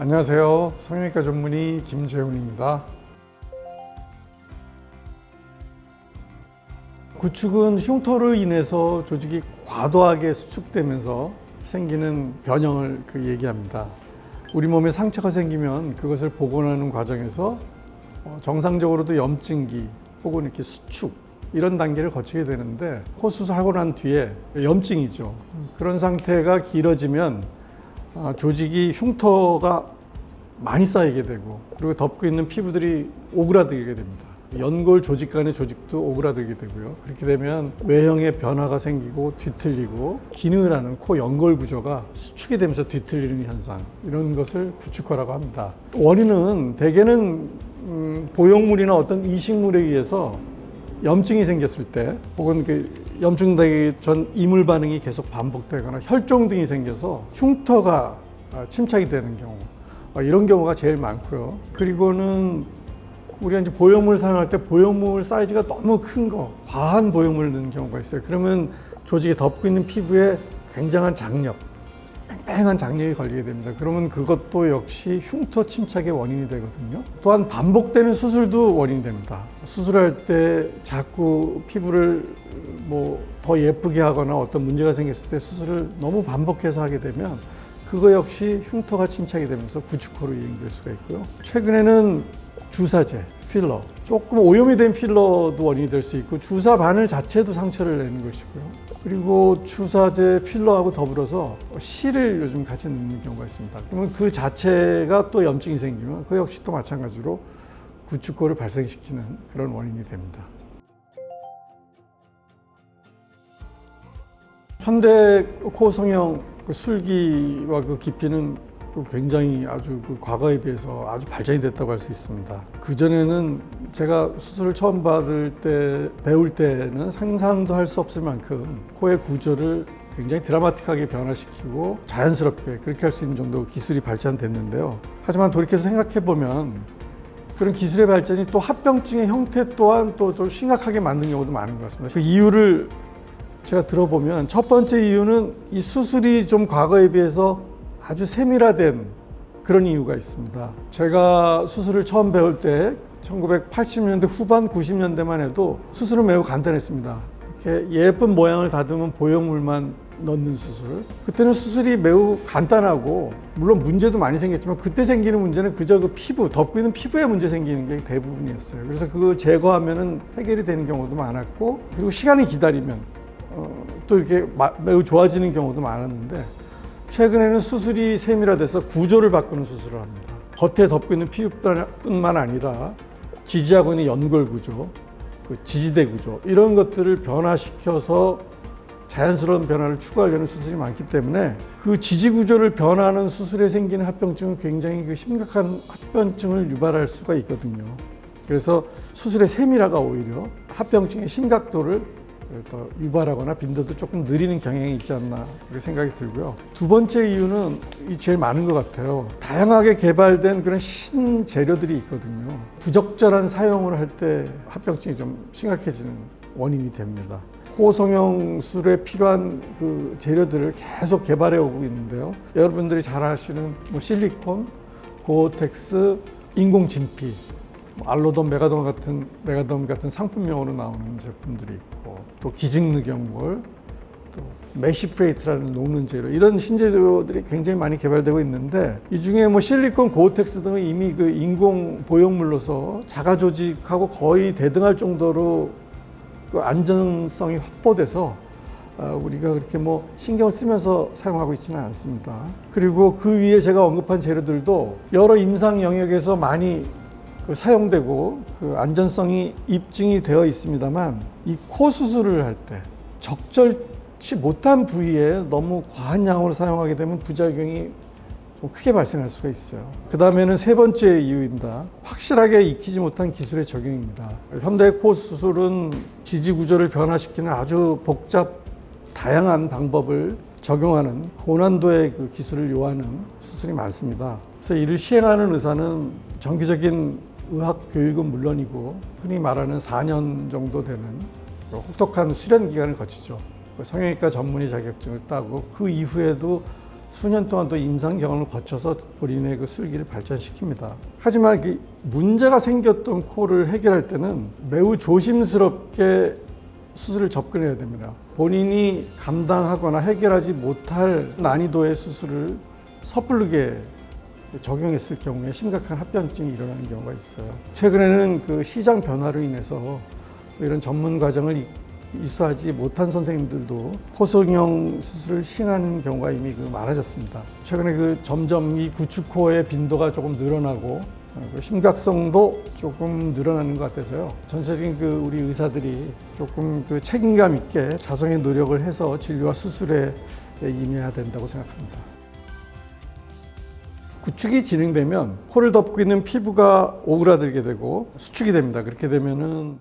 안녕하세요. 성형외과 전문의 김재훈입니다. 구축은 흉터로 인해서 조직이 과도하게 수축되면서 생기는 변형을 얘기합니다. 우리 몸에 상처가 생기면 그것을 복원하는 과정에서 정상적으로도 염증기 혹은 이렇게 수축 이런 단계를 거치게 되는데 코 수술하고 난 뒤에 염증이죠. 그런 상태가 길어지면 조직이 흉터가 많이 쌓이게 되고 그리고 덮고 있는 피부들이 오그라들게 됩니다. 연골 조직 간의 조직도 오그라들게 되고요. 그렇게 되면 외형의 변화가 생기고 뒤틀리고 기능을 하는 코 연골 구조가 수축이 되면서 뒤틀리는 현상, 이런 것을 구축화라고 합니다. 원인은 대개는 보형물이나 어떤 이식물에 의해서 염증이 생겼을 때 혹은 염증되기 전 이물 반응이 계속 반복되거나 혈종 등이 생겨서 흉터가 침착이 되는 경우, 이런 경우가 제일 많고요. 그리고는 우리가 이제 보형물을 사용할 때 보형물 사이즈가 너무 큰 거, 과한 보형물을 넣는 경우가 있어요. 그러면 조직에 덮고 있는 피부에 굉장한 장력, 뺑뺑한 장력이 걸리게 됩니다. 그러면 그것도 역시 흉터 침착의 원인이 되거든요. 또한 반복되는 수술도 원인이 됩니다. 수술할 때 자꾸 피부를 더 예쁘게 하거나 어떤 문제가 생겼을 때 수술을 너무 반복해서 하게 되면 그거 역시 흉터가 침착이 되면서 구축호로 이행될 수가 있고요. 최근에는 주사제, 필러, 조금 오염이 된 필러도 원인이 될 수 있고 주사 바늘 자체도 상처를 내는 것이고요. 그리고 주사제, 필러하고 더불어서 실을 요즘 같이 넣는 경우가 있습니다. 그러면 그 자체가 또 염증이 생기면 그 역시 또 마찬가지로 구축호를 발생시키는 그런 원인이 됩니다. 현대 코 성형 술기와 그 깊이는 굉장히 아주 과거에 비해서 아주 발전이 됐다고 할 수 있습니다. 그전에는 제가 수술을 처음 배울 때는 상상도 할 수 없을 만큼 코의 구조를 굉장히 드라마틱하게 변화시키고 자연스럽게 그렇게 할 수 있는 정도 기술이 발전됐는데요. 하지만 돌이켜서 생각해 보면 그런 기술의 발전이 또 합병증의 형태 또한 또 좀 심각하게 만든 경우도 많은 것 같습니다. 그 이유를 제가 들어보면 첫 번째 이유는 이 수술이 좀 과거에 비해서 아주 세밀화된 그런 이유가 있습니다. 제가 수술을 처음 배울 때 1980년대 후반 90년대만 해도 수술은 매우 간단했습니다. 이렇게 예쁜 모양을 다듬은 보형물만 넣는 수술. 그때는 수술이 매우 간단하고 물론 문제도 많이 생겼지만 그때 생기는 문제는 그저 그 피부, 덮고 있는 피부에 문제 생기는 게 대부분이었어요. 그래서 그걸 제거하면은 해결이 되는 경우도 많았고 그리고 시간이 기다리면 또 이렇게 매우 좋아지는 경우도 많았는데 최근에는 수술이 세밀화돼서 구조를 바꾸는 수술을 합니다. 겉에 덮고 있는 피부뿐만 아니라 지지하고 있는 연골 구조, 지지대 구조 이런 것들을 변화시켜서 자연스러운 변화를 추구하려는 수술이 많기 때문에 그 지지 구조를 변화하는 수술에 생기는 합병증은 굉장히 심각한 합병증을 유발할 수가 있거든요. 그래서 수술의 세밀화가 오히려 합병증의 심각도를 더 유발하거나 빈도도 조금 느리는 경향이 있지 않나 그렇게 생각이 들고요. 두 번째 이유는 제일 많은 것 같아요. 다양하게 개발된 그런 신재료들이 있거든요. 부적절한 사용을 할 때 합병증이 좀 심각해지는 원인이 됩니다. 코 성형술에 필요한 그 재료들을 계속 개발해 오고 있는데요. 여러분들이 잘 아시는 실리콘, 고어텍스, 인공 진피, 알로돈, 메가덤 같은 상품명으로 나오는 제품들이 있고 또 기증늑연골, 또 메시프레이트라는 녹는 재료 이런 신재료들이 굉장히 많이 개발되고 있는데 이 중에 실리콘, 고어텍스 등은 이미 그 인공 보형물로서 자가 조직하고 거의 대등할 정도로 그 안전성이 확보돼서 우리가 그렇게 신경 쓰면서 사용하고 있지는 않습니다. 그리고 그 위에 제가 언급한 재료들도 여러 임상 영역에서 많이 사용되고 그 안전성이 입증이 되어 있습니다만 이 코 수술을 할 때 적절치 못한 부위에 너무 과한 양으로 사용하게 되면 부작용이 좀 크게 발생할 수가 있어요. 그 다음에는 세 번째 이유입니다. 확실하게 익히지 못한 기술의 적용입니다. 현대 코 수술은 지지 구조를 변화시키는 아주 복잡 다양한 방법을 적용하는 고난도의 그 기술을 요하는 수술이 많습니다. 그래서 이를 시행하는 의사는 정기적인 의학 교육은 물론이고 흔히 말하는 4년 정도 되는 혹독한 수련 기간을 거치죠. 성형외과 전문의 자격증을 따고 그 이후에도 수년 동안 또 임상 경험을 거쳐서 본인의 그 술기를 발전시킵니다. 하지만 그 문제가 생겼던 코를 해결할 때는 매우 조심스럽게 수술을 접근해야 됩니다. 본인이 감당하거나 해결하지 못할 난이도의 수술을 섣부르게 적용했을 경우에 심각한 합병증이 일어나는 경우가 있어요. 최근에는 그 시장 변화로 인해서 이런 전문 과정을 이수하지 못한 선생님들도 코성형 수술을 시행하는 경우가 이미 많아졌습니다. 최근에 점점 이 구축코의 빈도가 조금 늘어나고 그 심각성도 조금 늘어나는 것 같아서요. 전체적인 우리 의사들이 조금 책임감 있게 자성의 노력을 해서 진료와 수술에 임해야 된다고 생각합니다. 구축이 진행되면 코를 덮고 있는 피부가 오그라들게 되고 수축이 됩니다. 그렇게 되면은